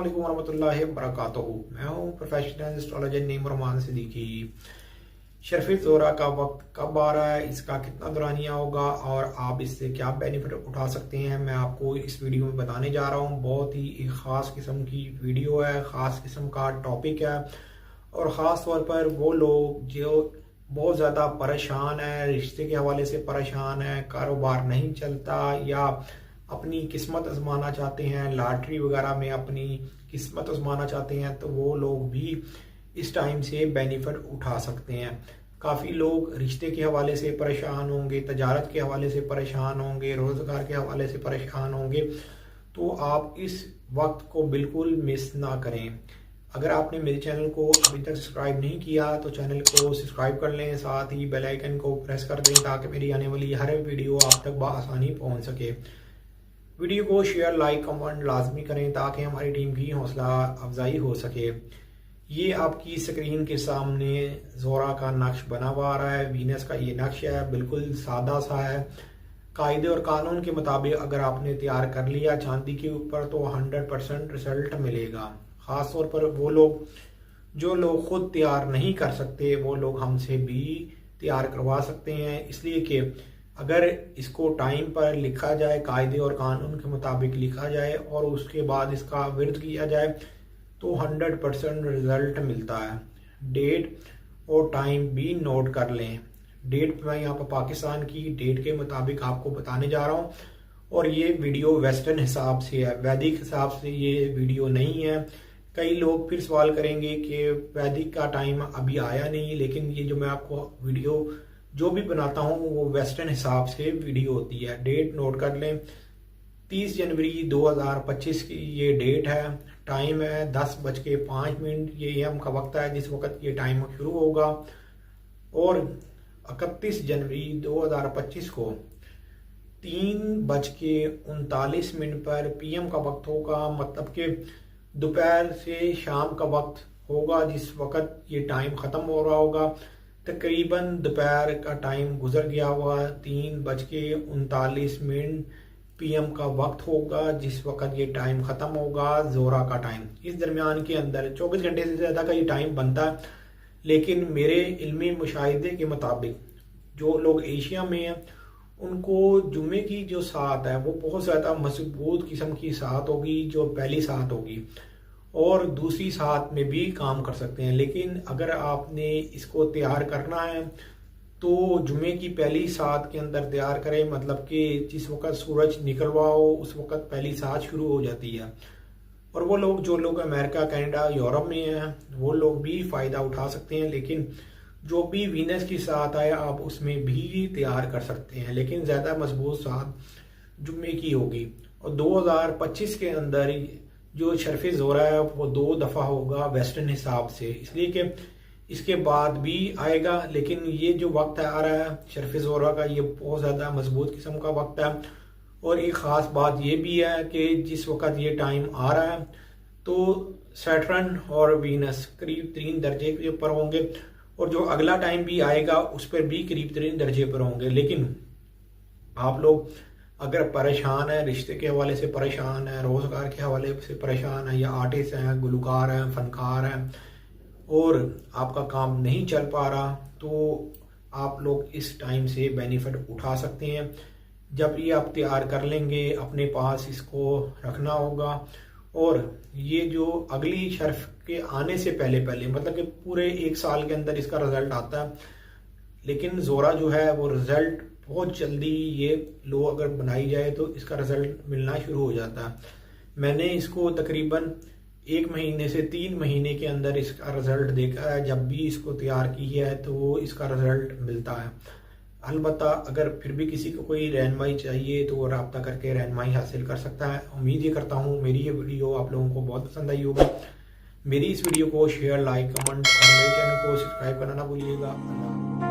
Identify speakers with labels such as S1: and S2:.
S1: वालेकुम वरहमतुल्लाहि वबरकातुहू। मैं हूँ प्रोफेशनल एस्ट्रोलॉजर नीम रहमान सिद्दीकी। शर्फ़ ज़ोरा का वक्त कब आ रहा है, इसका कितना दौरानिया होगा और आप इससे क्या बेनिफिट उठा सकते हैं, मैं आपको इस वीडियो में बताने जा रहा हूँ। बहुत ही एक ख़ास किस्म की वीडियो है, ख़ास किस्म का टॉपिक है और ख़ास तौर पर वो लोग जो बहुत ज़्यादा परेशान है, रिश्ते के हवाले से परेशान है, कारोबार नहीं चलता या अपनी किस्मत आजमाना चाहते हैं, लॉटरी वगैरह में अपनी किस्मत आजमाना चाहते हैं, तो वो लोग भी इस टाइम से बेनिफिट उठा सकते हैं। काफ़ी लोग रिश्ते के हवाले से परेशान होंगे, तजारत के हवाले से परेशान होंगे, रोज़गार के हवाले से परेशान होंगे, तो आप इस वक्त को बिल्कुल मिस ना करें। अगर आपने मेरे चैनल को अभी तक सब्सक्राइब नहीं किया तो चैनल को सब्सक्राइब कर लें, साथ ही बेल आइकन को प्रेस कर दें ताकि मेरी आने वाली हर वीडियो आप तक बआसानी पहुंच सके। वीडियो को शेयर, लाइक, कमेंट लाजमी करें ताकि हमारी टीम की हौसला अफजाई हो सके। ये आपकी स्क्रीन के सामने ज़ोरा का नक्श बना हुआ आ रहा है। वीनस का ये नक्श है, बिल्कुल सादा सा है। कायदे और कानून के मुताबिक अगर आपने तैयार कर लिया चांदी के ऊपर तो 100% रिजल्ट मिलेगा। ख़ास तौर पर वो लोग जो लोग खुद तैयार नहीं कर सकते वो लोग हमसे भी तैयार करवा सकते हैं, इसलिए कि अगर इसको टाइम पर लिखा जाए, कायदे और कानून के मुताबिक लिखा जाए और उसके बाद इसका विर्द किया जाए तो 100% रिजल्ट मिलता है। डेट और टाइम भी नोट कर लें। डेट मैं यहाँ पर पाकिस्तान की डेट के मुताबिक आपको बताने जा रहा हूँ और ये वीडियो वेस्टर्न हिसाब से है, वैदिक हिसाब से ये वीडियो नहीं है। कई लोग फिर सवाल करेंगे कि वैदिक का टाइम अभी आया नहीं, लेकिन ये जो मैं आपको वीडियो जो भी बनाता हूँ वो वेस्टर्न हिसाब से वीडियो होती है। डेट नोट कर लें, 30 जनवरी 2025 की ये डेट है। टाइम है 10:05। ये एम का वक्त है जिस वक्त ये टाइम शुरू होगा और 31 जनवरी 2025 को 3:39 पर पीएम का वक्त होगा, मतलब कि दोपहर से शाम का वक्त होगा जिस वक्त ये टाइम ख़त्म हो रहा होगा। तकरीबन दोपहर का टाइम गुजर गया हुआ, 3:39 पीएम का वक्त होगा जिस वक्त ये टाइम ख़त्म होगा, ज़ोरा का टाइम। इस दरमियान के अंदर 24 घंटे से ज़्यादा का ये टाइम बनता है, लेकिन मेरे इल्मी मुशाहिदे के मुताबिक जो लोग एशिया में हैं उनको जुम्मे की जो सात है वो बहुत ज़्यादा मजबूत किस्म की सात होगी, जो पहली सात होगी, और दूसरी सात में भी काम कर सकते हैं। लेकिन अगर आपने इसको तैयार करना है तो जुमे की पहली सात के अंदर तैयार करें, मतलब कि जिस वक्त सूरज निकल रहा हो उस वक्त पहली सात शुरू हो जाती है। और वो लोग जो लोग अमेरिका, कनाडा, यूरोप में हैं वो लोग भी फ़ायदा उठा सकते हैं, लेकिन जो भी वीनस की साथ आए आप उसमें भी तैयार कर सकते हैं, लेकिन ज़्यादा मजबूत साथ जुम्मे की होगी। और 2025 के अंदर जो शर्फ़ ज़ोरा है वो 2 दफ़ा होगा वेस्टर्न हिसाब से, इसलिए कि इसके बाद भी आएगा, लेकिन ये जो वक्त आ रहा है शर्फ़ ज़ोरा का ये बहुत ज़्यादा मजबूत किस्म का वक्त है। और एक ख़ास बात ये भी है कि जिस वक्त ये टाइम आ रहा है तो सैटर्न और वीनस करीब 3 दर्जे के ऊपर होंगे और जो अगला टाइम भी आएगा उस पर भी करीब 3 दर्जे पर होंगे। लेकिन आप लोग अगर परेशान है, रिश्ते के हवाले से परेशान है, रोज़गार के हवाले से परेशान है, या आर्टिस्ट हैं, गुलकार हैं, फनकार हैं और आपका काम नहीं चल पा रहा, तो आप लोग इस टाइम से बेनिफिट उठा सकते हैं। जब ये आप तैयार कर लेंगे अपने पास इसको रखना होगा और ये जो अगली शर्फ के आने से पहले पहले, मतलब कि पूरे 1 साल के अंदर इसका रिजल्ट आता है, लेकिन ज़ोरा जो है वो रिजल्ट बहुत जल्दी ये लो अगर बनाई जाए तो इसका रिजल्ट मिलना शुरू हो जाता है। मैंने इसको तकरीबन 1 महीने से 3 महीने के अंदर इसका रिजल्ट देखा है। जब भी इसको तैयार किया है तो वो इसका रिजल्ट मिलता है। अलबत्ता अगर फिर भी किसी को कोई रहनुमाई चाहिए तो वो रब्ता करके रहनुमाई हासिल कर सकता है। उम्मीद ये करता हूँ मेरी ये वीडियो आप लोगों को बहुत पसंद आई होगी। मेरी इस वीडियो को शेयर, लाइक, कमेंट और मेरे चैनल को सब्सक्राइब करना ना भूलिएगा।